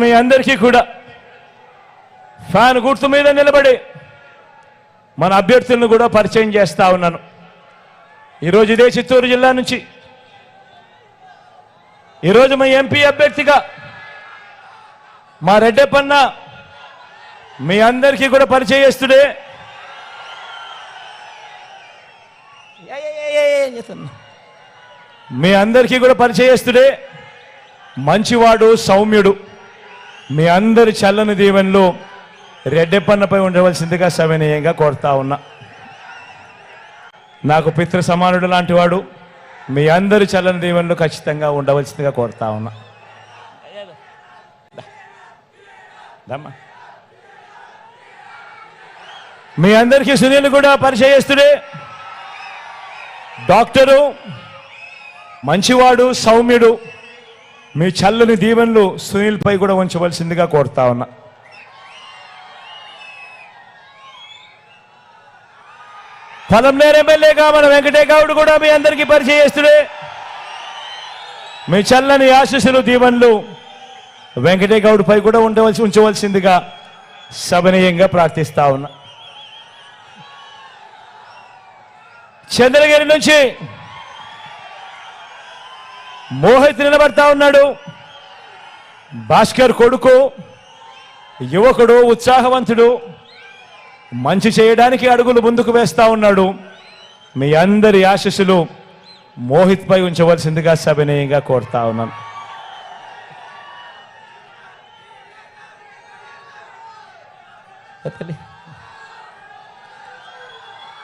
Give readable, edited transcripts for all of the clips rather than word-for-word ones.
మీ అందరికీ కూడా ఫ్యాన్ గుర్తు మీద నిలబడి మన అభ్యర్థులను కూడా పరిచయం చేస్తా ఉన్నాను. ఈరోజు ఇదే చిత్తూరు జిల్లా నుంచి ఈరోజు మా ఎంపీ అభ్యర్థిగా మా రెడ్డప్పన్న మీ అందరికీ కూడా పరిచయస్తుడే. మీ అందరికీ కూడా పరిచయస్తుడే, మంచివాడు, సౌమ్యుడు. మీ అందరి చల్లని దీవెనలు రెడ్డప్పన్నపై ఉండవలసిందిగా సవినయంగా కోరుతా ఉన్నా. నాకు పితృ సమానుడు లాంటి వాడు. మీ అందరి చల్లని దీవెనలు ఖచ్చితంగా ఉండవలసిందిగా కోరుతా ఉన్నా. మీ అందరికీ సునీల్ కూడా పరిచయస్తుడే, డాక్టరు, మంచివాడు, సౌమ్యుడు. మీ చల్లని దీవెనలు సునీల్ పై కూడా ఉంచవలసిందిగా కోరుతా ఉన్నా. పొలంనేరు ఎమ్మెల్యేగా మన వెంకటేగౌడ్ కూడా మీ అందరికీ పరిచయస్తుడే. మీ చల్లని ఆశీస్సులు, దీవెనలు వెంకటేగౌడ్ పై కూడా ఉంచవలసిందిగా సభనీయంగా ప్రార్థిస్తా ఉన్నా. చంద్రగిరి నుంచి మోహిత్ నిలబడతా ఉన్నాడు. భాస్కర్ కొడుకు, యువకుడు, ఉత్సాహవంతుడు, మంచి చేయడానికి అడుగులు ముందుకు వేస్తా ఉన్నాడు. మీ అందరి ఆశీస్సులు మోహిత్ పై ఉంచవలసిందిగా సవినయంగా కోరుతా ఉన్నాను.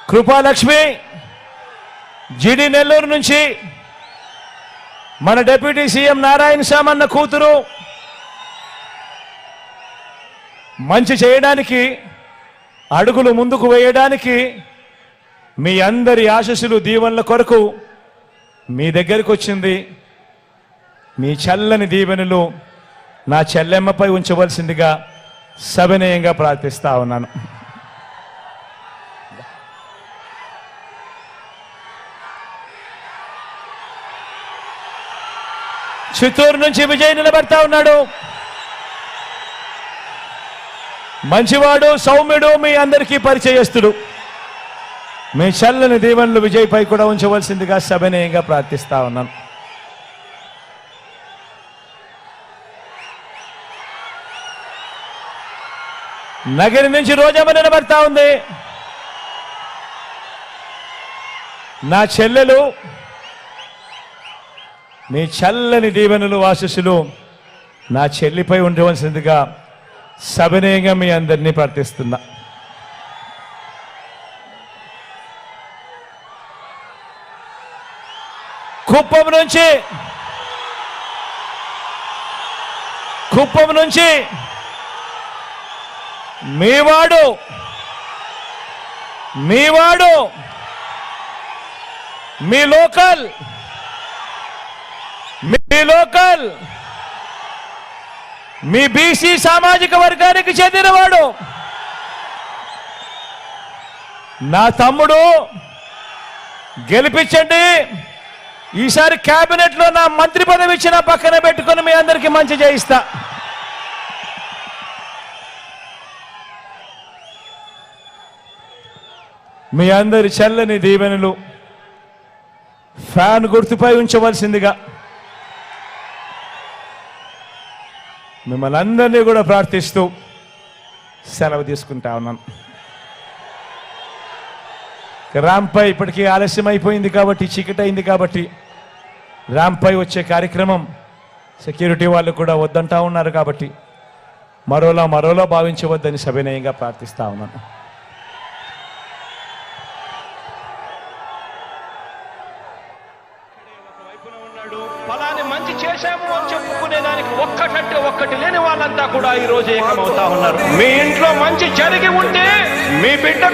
కృపాలక్ష్మి జిడి నెల్లూరు నుంచి మన డిప్యూటీ సీఎం నారాయణ సామన్న కూతురు, మంచి చేయడానికి అడుగులు ముందుకు వేయడానికి మీ అందరి ఆశీస్సులు, దీవెనల కొరకు మీ దగ్గరికి వచ్చింది. మీ చల్లని దీవెనలు నా చెల్లెమ్మపై ఉంచవలసిందిగా సవినయంగా ప్రార్థిస్తా ఉన్నాను. చిత్తూరు నుంచి విజయ్ నిలబడతా ఉన్నాడు. మంచివాడు, సౌమ్యుడు, మీ అందరికీ పరిచయస్తుడు. మీ చల్లని దీవెనలు విజయ్ పై కూడా ఉంచవలసిందిగా సవినయంగా ప్రార్థిస్తా ఉన్నాను. నగరి నుంచి రోజమ్మ నిలబడతా ఉంది. నా చెల్లెలు, మీ చల్లని దీవెనలు, ఆశీస్సులు నా చెల్లిపై ఉండవలసిందిగా సవినయంగా మీ అందరినీ ప్రార్థిస్తున్నా. కుప్పం నుంచి మీవాడు మీ లోకల్ మీ బీసీ సామాజిక వర్గానికి చెందినవాడు నా తమ్ముడు. గెలిపించండి. ఈసారి కేబినెట్ లో నా మంత్రి పదవి ఇచ్చిన పక్కన పెట్టుకుని మీ అందరికీ మంచి చేయిస్తా. మీ అందరి చల్లని దీవెనలు ఫ్యాన్ గుర్తుపై ఉంచవలసిందిగా మిమ్మల్ని అందరినీ కూడా ప్రార్థిస్తూ సెలవు తీసుకుంటా ఉన్నాను. ర్యాంపై ఇప్పటికీ ఆలస్యం అయిపోయింది కాబట్టి, చీకటి అయింది కాబట్టి ర్యాంపై వచ్చే కార్యక్రమం సెక్యూరిటీ వాళ్ళు కూడా వద్దంటా ఉన్నారు కాబట్టి మరోలా భావించవద్దని సవినయంగా ప్రార్థిస్తా ఉన్నాను. ఫలాన్ని మంచి చేశాము అని చెప్పుకునేదానికి ఒక్కటంటే ఒక్కటి లేని వాళ్ళంతా కూడా ఈ రోజు ఏకమవుతా ఉన్నారు. మీ ఇంట్లో మంచి జరిగి ఉంటే మీ బిడ్డకు